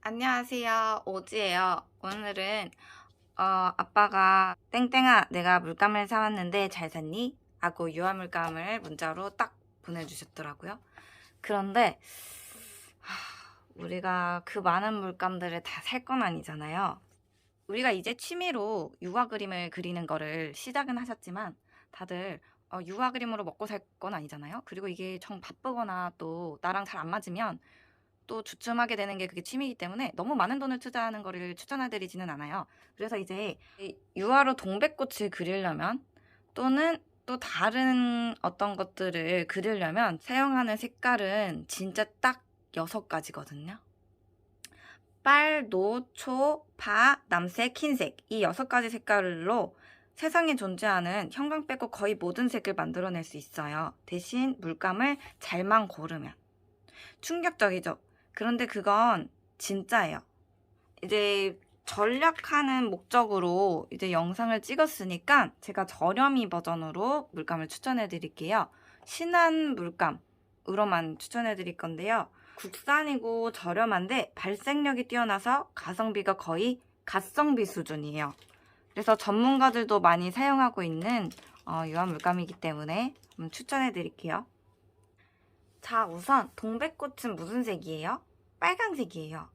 안녕하세요. 오지예요. 오늘은 아빠가 땡땡아 내가 물감을 사왔는데 잘 샀니? 하고 유화 물감을 문자로 딱 보내주셨더라고요. 그런데 우리가 그 많은 물감들을 다 살 건 아니잖아요. 우리가 이제 취미로 유화 그림을 그리는 거를 시작은 하셨지만 다들 유화 그림으로 먹고 살 건 아니잖아요. 그리고 이게 정 바쁘거나 또 나랑 잘 안 맞으면 또 주춤하게 되는 게 그게 취미이기 때문에 너무 많은 돈을 투자하는 거를 추천해드리지는 않아요. 그래서 이제 유화로 동백꽃을 그리려면 또는 또 다른 어떤 것들을 그리려면 사용하는 색깔은 진짜 딱 6가지거든요. 빨, 노, 초, 파, 남색, 흰색 이 6가지 색깔로 세상에 존재하는 형광 빼고 거의 모든 색을 만들어낼 수 있어요. 대신 물감을 잘만 고르면. 충격적이죠? 그런데 그건 진짜예요. 이제 전략하는 목적으로 이제 영상을 찍었으니까 제가 저렴이 버전으로 물감을 추천해 드릴게요. 신한 물감으로만 추천해 드릴 건데요. 국산이고 저렴한데 발색력이 뛰어나서 가성비가 거의 갓성비 수준이에요. 그래서 전문가들도 많이 사용하고 있는 유화 물감이기 때문에 추천해 드릴게요. 자, 우선 동백꽃은 무슨 색이에요? 빨간색이에요.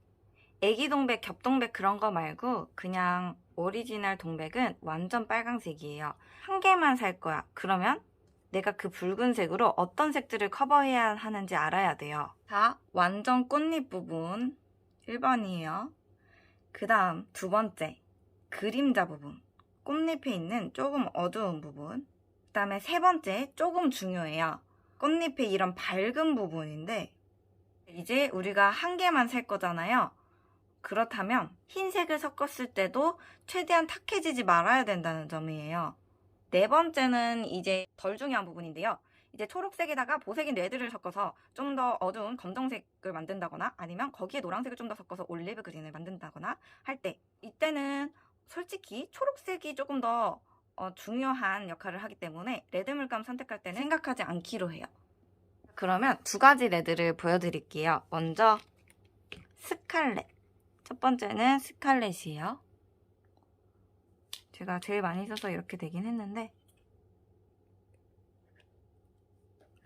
애기 동백, 겹동백 그런 거 말고 그냥 오리지널 동백은 완전 빨간색이에요. 한 개만 살 거야. 그러면 내가 그 붉은색으로 어떤 색들을 커버해야 하는지 알아야 돼요. 자, 완전 꽃잎 부분 1번이에요. 그 다음 두 번째, 그림자 부분. 꽃잎에 있는 조금 어두운 부분. 그 다음에 세 번째, 조금 중요해요. 꽃잎의 이런 밝은 부분인데 이제 우리가 한 개만 살 거잖아요. 그렇다면 흰색을 섞었을 때도 최대한 탁해지지 말아야 된다는 점이에요. 네 번째는 이제 덜 중요한 부분인데요. 이제 초록색에다가 보색인 레드를 섞어서 좀 더 어두운 검정색을 만든다거나 아니면 거기에 노란색을 좀 더 섞어서 올리브 그린을 만든다거나 할 때 이때는 솔직히 초록색이 조금 더 중요한 역할을 하기 때문에 레드 물감 선택할 때는 생각하지 않기로 해요. 그러면 두 가지 레드를 보여드릴게요. 먼저 스칼렛. 첫 번째는 스칼렛이에요. 제가 제일 많이 써서 이렇게 되긴 했는데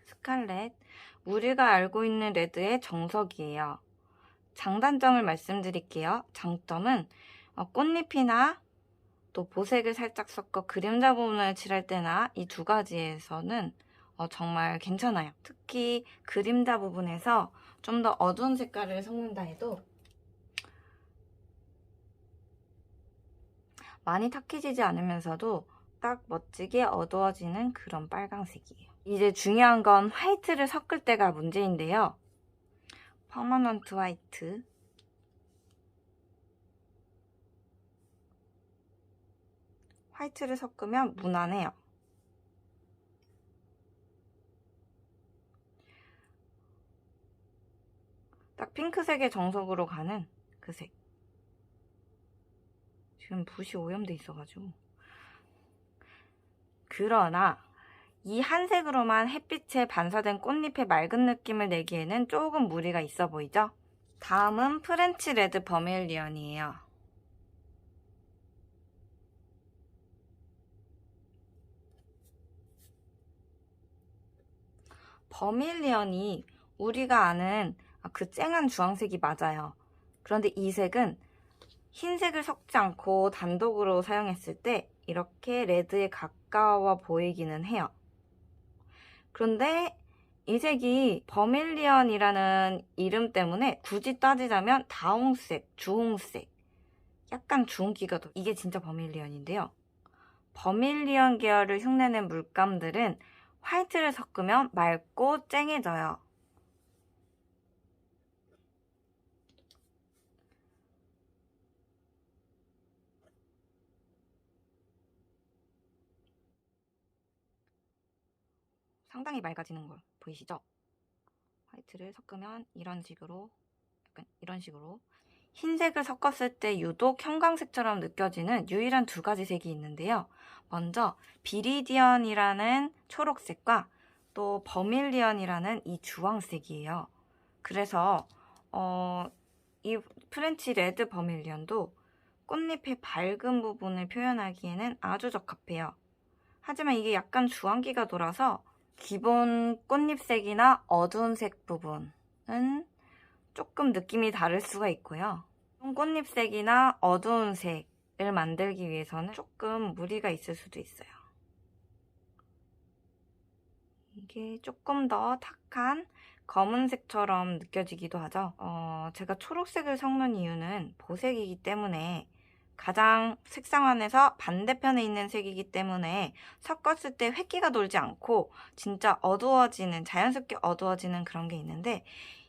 스칼렛. 우리가 알고 있는 레드의 정석이에요. 장단점을 말씀드릴게요. 장점은 꽃잎이나 또 보색을 살짝 섞어 그림자 부분을 칠할 때나 이 두 가지에서는 정말 괜찮아요. 특히 그림자 부분에서 좀 더 어두운 색깔을 섞는다 해도 많이 탁해지지 않으면서도 딱 멋지게 어두워지는 그런 빨강색이에요. 이제 중요한 건 화이트를 섞을 때가 문제인데요. 퍼머넌트 화이트. 화이트를 섞으면 무난해요. 딱 핑크색의 정석으로 가는 그 색. 지금 붓이 오염돼 있어가지고. 그러나 이 한 색으로만 햇빛에 반사된 꽃잎의 맑은 느낌을 내기에는 조금 무리가 있어 보이죠? 다음은 프렌치 레드 버밀리언이에요. 버밀리언이 우리가 아는 그 쨍한 주황색이 맞아요. 그런데 이 색은 흰색을 섞지 않고 단독으로 사용했을 때 이렇게 레드에 가까워 보이기는 해요. 그런데 이 색이 버밀리언이라는 이름 때문에 굳이 따지자면 다홍색, 주홍색, 약간 주홍기가 더 이게 진짜 버밀리언인데요. 버밀리언 계열을 흉내낸 물감들은 화이트를 섞으면 맑고 쨍해져요. 상당히 맑아지는 걸 보이시죠? 화이트를 섞으면 이런 식으로, 약간 이런 식으로 흰색을 섞었을 때 유독 형광색처럼 느껴지는 유일한 두 가지 색이 있는데요. 먼저 비리디언이라는 초록색과 또 버밀리언이라는 이 주황색이에요. 그래서 이 프렌치 레드 버밀리언도 꽃잎의 밝은 부분을 표현하기에는 아주 적합해요. 하지만 이게 약간 주황기가 돌아서 기본 꽃잎색이나 어두운 색 부분은 조금 느낌이 다를 수가 있고요. 꽃잎색이나 어두운 색을 만들기 위해서는 조금 무리가 있을 수도 있어요. 이게 조금 더 탁한 검은색처럼 느껴지기도 하죠. 제가 초록색을 섞는 이유는 보색이기 때문에 가장 색상환에서 반대편에 있는 색이기 때문에 섞었을 때 획기가 돌지 않고 진짜 어두워지는, 자연스럽게 어두워지는 그런 게 있는데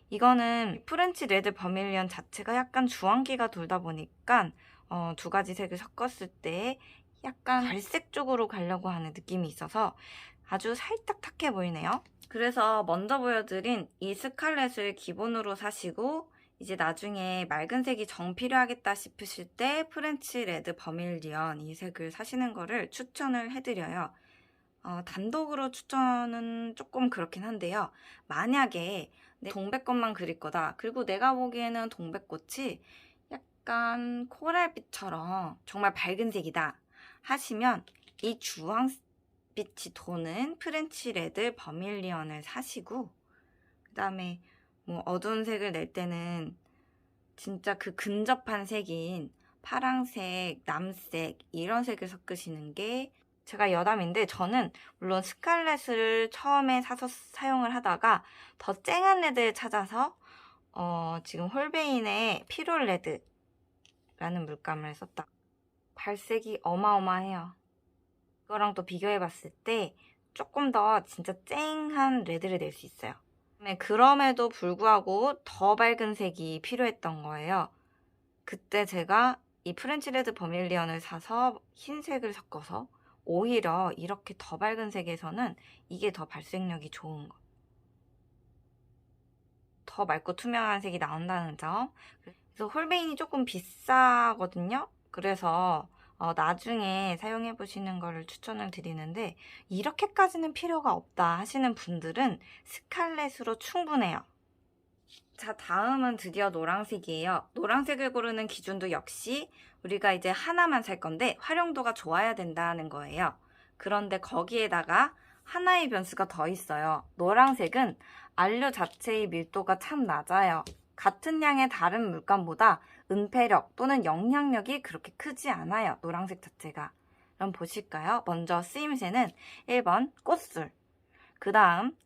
이거는 프렌치 레드 버밀리언 자체가 약간 주황기가 돌다 보니까 두 가지 색을 섞었을 때 약간 갈색 쪽으로 가려고 하는 느낌이 있어서 아주 살짝 탁해 보이네요. 그래서 먼저 보여드린 이 스칼렛을 기본으로 사시고 이제 나중에 맑은 색이 정 필요하겠다 싶으실 때 프렌치 레드 버밀리언 이 색을 사시는 거를 추천을 해드려요. 단독으로 추천은 조금 그렇긴 한데요. 만약에 동백꽃만 그릴 거다. 그리고 내가 보기에는 동백꽃이 약간 코랄빛처럼 정말 밝은 색이다 하시면 이 주황빛이 도는 프렌치 레드 버밀리언을 사시고 그 다음에 뭐 어두운 색을 낼 때는 진짜 그 근접한 색인 파랑색, 남색 이런 색을 섞으시는 게 제가 여담인데 저는 물론 스칼렛을 처음에 사서 사용을 하다가 더 쨍한 레드를 찾아서 지금 홀베인의 피롤 레드라는 물감을 썼다. 발색이 어마어마해요. 이거랑 또 비교해봤을 때 조금 더 진짜 쨍한 레드를 낼 수 있어요. 그럼에도 불구하고 더 밝은 색이 필요했던 거예요. 그때 제가 이 프렌치 레드 버밀리언을 사서 흰색을 섞어서 오히려 이렇게 더 밝은 색에서는 이게 더 발색력이 좋은 거. 더 맑고 투명한 색이 나온다는 점. 그래서 홀베인이 조금 비싸거든요. 그래서 나중에 사용해 보시는 거를 추천을 드리는데 이렇게까지는 필요가 없다 하시는 분들은 스칼렛으로 충분해요. 자, 다음은 드디어 노란색이에요. 노란색을 고르는 기준도 역시 우리가 이제 하나만 살 건데 활용도가 좋아야 된다는 거예요. 그런데 거기에다가 하나의 변수가 더 있어요. 노란색은 안료 자체의 밀도가 참 낮아요. 같은 양의 다른 물감보다 은폐력 또는 영향력이 그렇게 크지 않아요. 노란색 자체가. 그럼 보실까요? 먼저 쓰임새는 1번 꽃술, 그 다음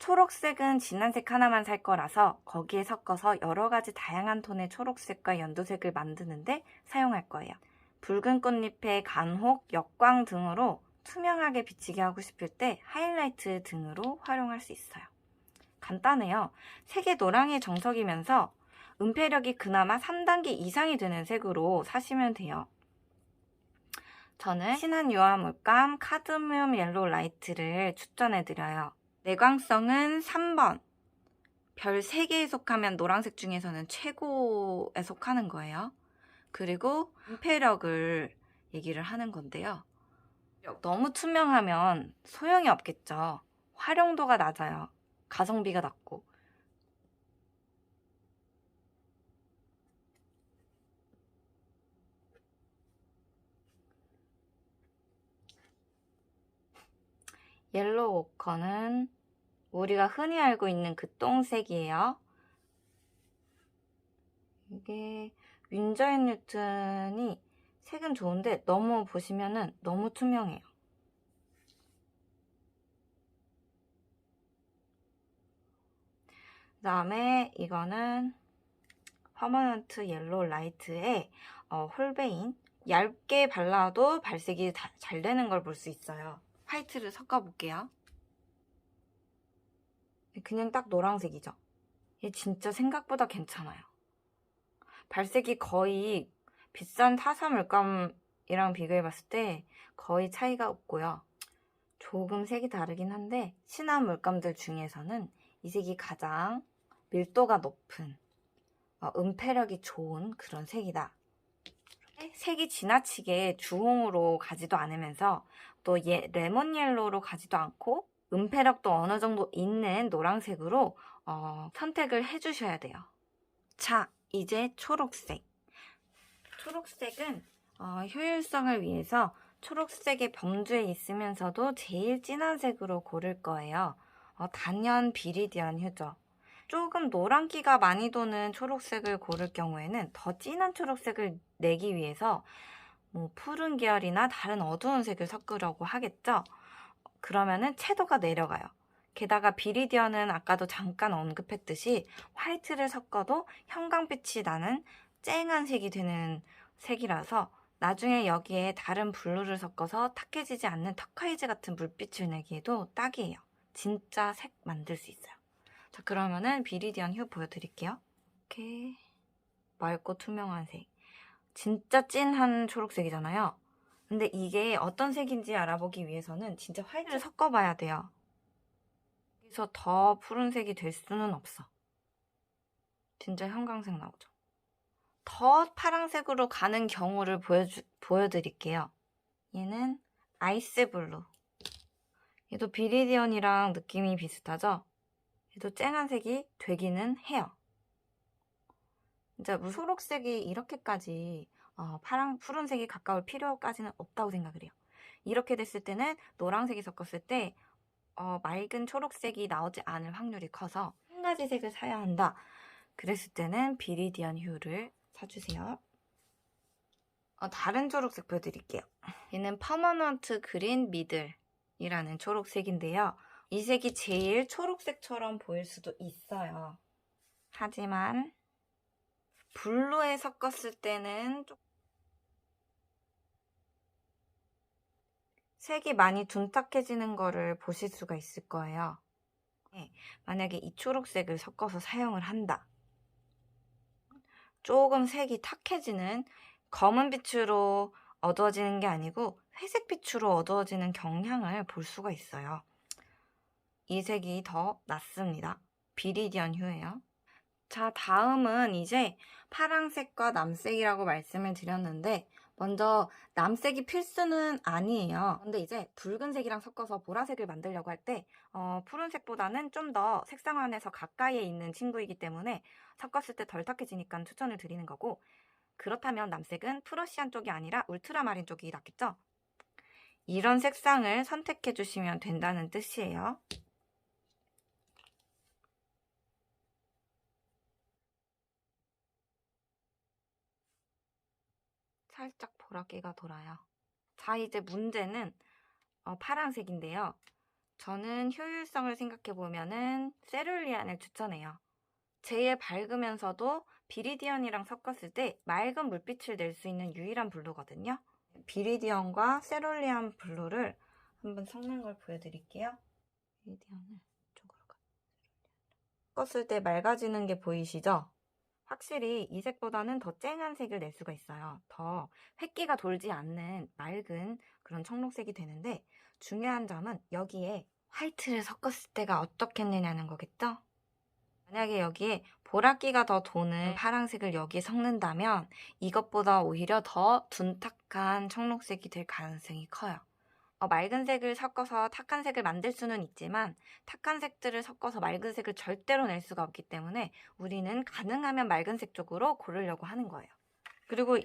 초록색은 진한색 하나만 살 거라서 거기에 섞어서 여러 가지 다양한 톤의 초록색과 연두색을 만드는데 사용할 거예요. 붉은 꽃잎의 간혹, 역광 등으로 투명하게 비치게 하고 싶을 때 하이라이트 등으로 활용할 수 있어요. 간단해요. 색의 노랑의 정석이면서 은폐력이 그나마 3단계 이상이 되는 색으로 사시면 돼요. 저는 신한 유화 물감 카드뮴 옐로우 라이트를 추천해드려요. 내광성은 3번. 별 3개에 속하면 노란색 중에서는 최고에 속하는 거예요. 그리고 은폐력을 얘기를 하는 건데요. 너무 투명하면 소용이 없겠죠. 활용도가 낮아요. 가성비가 낮고. 옐로우 오커는 우리가 흔히 알고 있는 그 똥색이에요. 이게 윈저 앤 뉴튼이 색은 좋은데 너무 보시면은 너무 투명해요. 그 다음에 이거는 퍼머넌트 옐로우 라이트의 홀베인. 얇게 발라도 발색이 잘 되는 걸 볼 수 있어요. 화이트를 섞어볼게요. 그냥 딱 노란색이죠. 이게 진짜 생각보다 괜찮아요. 발색이 거의 비싼 타사 물감이랑 비교해봤을 때 거의 차이가 없고요. 조금 색이 다르긴 한데 진한 물감들 중에서는 이 색이 가장 밀도가 높은 음패력이 좋은 그런 색이다. 색이 지나치게 주홍으로 가지도 않으면서 또 레몬 옐로우로 가지도 않고 음패력도 어느 정도 있는 노란색으로 선택을 해주셔야 돼요. 자, 이제 초록색. 초록색은 효율성을 위해서 초록색의 범주에 있으면서도 제일 진한 색으로 고를 거예요. 단연 비리디안 휴죠. 조금 노란기가 많이 도는 초록색을 고를 경우에는 더 진한 초록색을 내기 위해서 뭐 푸른 계열이나 다른 어두운 색을 섞으려고 하겠죠. 그러면은 채도가 내려가요. 게다가 비리디언은 아까도 잠깐 언급했듯이 화이트를 섞어도 형광빛이 나는 쨍한 색이 되는 색이라서 나중에 여기에 다른 블루를 섞어서 탁해지지 않는 터카이즈 같은 물빛을 내기에도 딱이에요. 진짜 색 만들 수 있어요. 자, 그러면은 비리디언 휴 보여드릴게요. 이렇게 맑고 투명한 색. 진짜 진한 초록색이잖아요. 근데 이게 어떤 색인지 알아보기 위해서는 진짜 화이트를 섞어봐야 돼요. 그래서 더 푸른색이 될 수는 없어. 진짜 형광색 나오죠. 더 파란색으로 가는 경우를 보여드릴게요. 얘는 아이스 블루. 얘도 비리디언이랑 느낌이 비슷하죠? 얘도 쨍한 색이 되기는 해요. 진짜 초록색이 이렇게까지 푸른색이 가까울 필요까지는 없다고 생각을 해요. 이렇게 됐을 때는 노란색이 섞었을 때 맑은 초록색이 나오지 않을 확률이 커서 한 가지 색을 사야 한다. 그랬을 때는 비리디언 휴를 사주세요. 다른 초록색 보여드릴게요. 얘는 퍼머넌트 그린 미들이라는 초록색인데요. 이 색이 제일 초록색처럼 보일 수도 있어요. 하지만 블루에 섞었을 때는 색이 많이 둔탁해지는 거를 보실 수가 있을 거예요. 만약에 이 초록색을 섞어서 사용을 한다. 조금 색이 탁해지는 검은 빛으로 어두워지는 게 아니고 회색 빛으로 어두워지는 경향을 볼 수가 있어요. 이 색이 더 낫습니다. 비리디언 휴예요. 자, 다음은 이제 파랑색과 남색이라고 말씀을 드렸는데 먼저 남색이 필수는 아니에요. 근데 이제 붉은색이랑 섞어서 보라색을 만들려고 할 때 푸른색보다는 좀 더 색상환에서 가까이에 있는 친구이기 때문에 섞었을 때 덜 탁해지니까 추천을 드리는 거고, 그렇다면 남색은 프러시안 쪽이 아니라 울트라마린 쪽이 낫겠죠? 이런 색상을 선택해 주시면 된다는 뜻이에요. 살짝 보라기가 돌아요. 자, 이제 문제는 파란색인데요. 저는 효율성을 생각해보면은 세룰리안을 추천해요. 제일 밝으면서도 비리디언이랑 섞었을 때 맑은 물빛을 낼 수 있는 유일한 블루거든요. 비리디언과 세룰리안 블루를 한번 섞는 걸 보여드릴게요. 비리디언을 이쪽으로 섞었을 때 맑아지는 게 보이시죠? 확실히 이 색보다는 더 쨍한 색을 낼 수가 있어요. 더 획기가 돌지 않는 맑은 그런 청록색이 되는데, 중요한 점은 여기에 화이트를 섞었을 때가 어떻겠느냐는 거겠죠? 만약에 여기에 보라기가 더 도는 파란색을 여기에 섞는다면 이것보다 오히려 더 둔탁한 청록색이 될 가능성이 커요. 맑은 색을 섞어서 탁한 색을 만들 수는 있지만 탁한 색들을 섞어서 맑은 색을 절대로 낼 수가 없기 때문에 우리는 가능하면 맑은 색 쪽으로 고르려고 하는 거예요. 그리고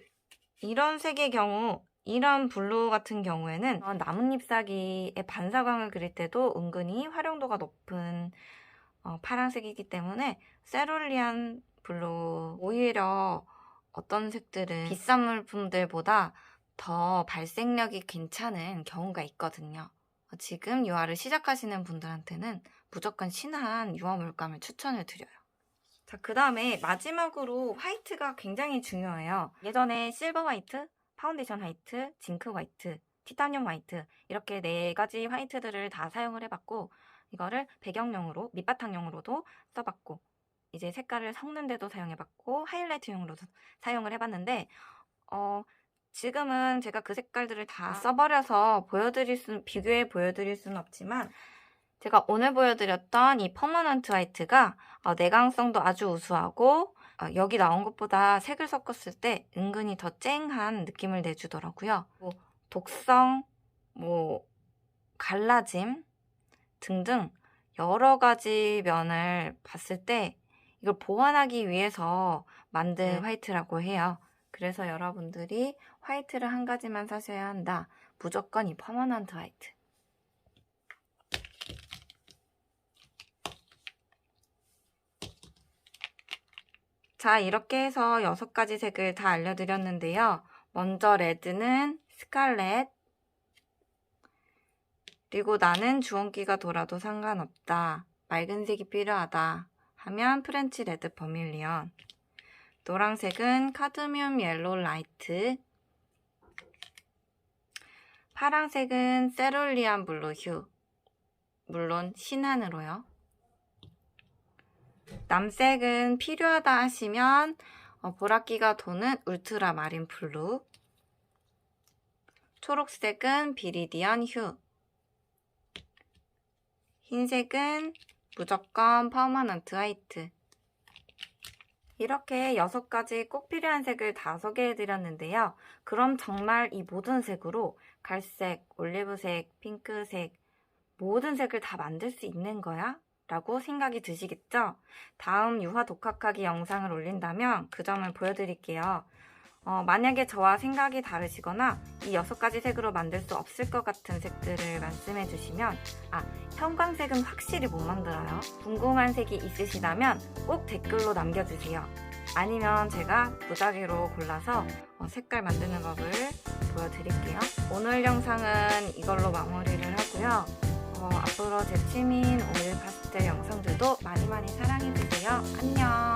이런 색의 경우, 이런 블루 같은 경우에는 나뭇잎사귀의 반사광을 그릴 때도 은근히 활용도가 높은 파란색이기 때문에 세룰리안 블루, 오히려 어떤 색들은 비싼 물품들보다 더 발색력이 괜찮은 경우가 있거든요. 지금 유화를 시작하시는 분들한테는 무조건 진한 유화 물감을 추천을 드려요. 자, 그 다음에 마지막으로 화이트가 굉장히 중요해요. 예전에 실버 화이트, 파운데이션 화이트, 징크 화이트, 티타늄 화이트 이렇게 4가지 화이트들을 다 사용을 해봤고, 이거를 배경용으로 밑바탕용으로도 써봤고, 이제 색깔을 섞는 데도 사용해봤고 하이라이트용으로도 사용을 해봤는데 지금은 제가 그 색깔들을 다 써버려서 비교해 보여드릴 수는 없지만 제가 오늘 보여드렸던 이 퍼머넌트 화이트가 내광성도 아주 우수하고 여기 나온 것보다 색을 섞었을 때 은근히 더 쨍한 느낌을 내주더라고요. 독성, 갈라짐 등등 여러 가지 면을 봤을 때 이걸 보완하기 위해서 만든 화이트라고 해요. 그래서 여러분들이 화이트를 한 가지만 사셔야 한다. 무조건 이 퍼머넌트 화이트. 자, 이렇게 해서 6가지 색을 다 알려드렸는데요. 먼저 레드는 스칼렛, 그리고 나는 주홍기가 돌아도 상관없다, 맑은 색이 필요하다 하면 프렌치 레드 버밀리언, 노란색은 카드뮴 옐로우 라이트, 파란색은 세롤리안 블루 휴, 물론 신한으로요. 남색은 필요하다 하시면 보랏기가 도는 울트라 마린 블루, 초록색은 비리디언 휴, 흰색은 무조건 퍼머넌트 화이트. 이렇게 6가지 꼭 필요한 색을 다 소개해드렸는데요. 그럼 정말 이 모든 색으로 갈색, 올리브색, 핑크색 모든 색을 다 만들 수 있는 거야? 라고 생각이 드시겠죠? 다음 유화 독학하기 영상을 올린다면 그 점을 보여드릴게요. 만약에 저와 생각이 다르시거나 이 6가지 색으로 만들 수 없을 것 같은 색들을 말씀해 주시면 형광색은 확실히 못 만들어요. 궁금한 색이 있으시다면 꼭 댓글로 남겨주세요. 아니면 제가 무작위로 골라서 색깔 만드는 법을 보여드릴게요. 오늘 영상은 이걸로 마무리를 하고요. 앞으로 제 취미인 오일 파스텔 영상들도 많이 사랑해주세요. 안녕.